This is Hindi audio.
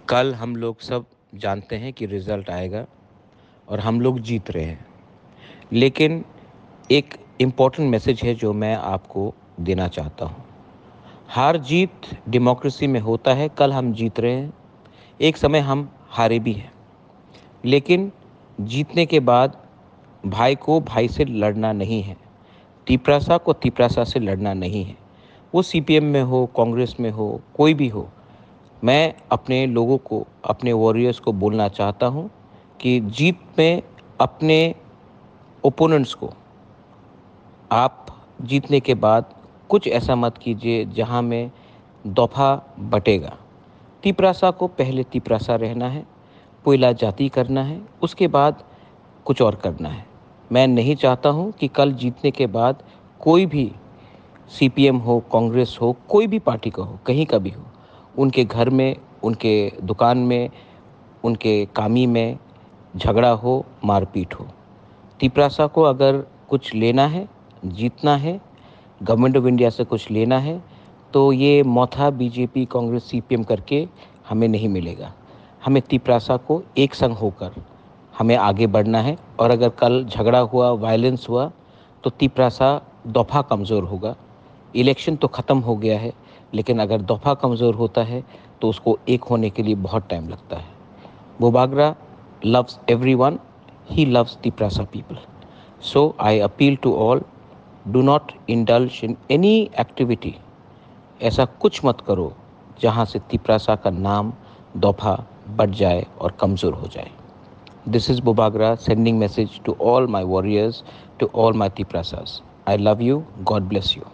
कल हम लोग सब जानते हैं कि रिज़ल्ट आएगा और हम लोग जीत रहे हैं। लेकिन एक इम्पॉर्टेंट मैसेज है जो मैं आपको देना चाहता हूँ। हार जीत डेमोक्रेसी में होता है। कल हम जीत रहे हैं, एक समय हम हारे भी हैं। लेकिन जीतने के बाद भाई को भाई से लड़ना नहीं है, तिपरासा को तिपरासा से लड़ना नहीं है। वो सीपीएम में हो, कांग्रेस में हो, कोई भी हो। मैं अपने लोगों को, अपने वॉरियर्स को बोलना चाहता हूँ कि जीत में अपने ओपोनेंट्स को आप जीतने के बाद कुछ ऐसा मत कीजिए जहाँ में दफ़ा बटेगा। तिपरासा को पहले तिपरासा रहना है, कोयला जाति करना है, उसके बाद कुछ और करना है। मैं नहीं चाहता हूँ कि कल जीतने के बाद कोई भी सीपीएम हो, कांग्रेस हो, कोई भी पार्टी का हो, कहीं का भी हो, उनके घर में, उनके दुकान में, उनके कामी में झगड़ा हो, मारपीट हो। तिपरासा को अगर कुछ लेना है, जीतना है, गवर्नमेंट ऑफ इंडिया से कुछ लेना है, तो ये मौथा बीजेपी, कांग्रेस, सीपीएम करके हमें नहीं मिलेगा। हमें तिपरासा को एक संग होकर हमें आगे बढ़ना है। और अगर कल झगड़ा हुआ, वायलेंस हुआ, तो तिपरासा दफ़ा कमज़ोर होगा। इलेक्शन तो ख़त्म हो गया है, लेकिन अगर दफ़ा कमज़ोर होता है तो उसको एक होने के लिए बहुत टाइम लगता है। Bobagra loves everyone. He loves the Prasa people. So I appeal to all, do not indulge in any activity. ऐसा कुछ मत करो जहाँ से तिपरासा का नाम दफ़ा बढ़ जाए और कमज़ोर हो जाए। This is Bobagra sending message to all my warriors, to all my Tiprasas. I love you. God bless you.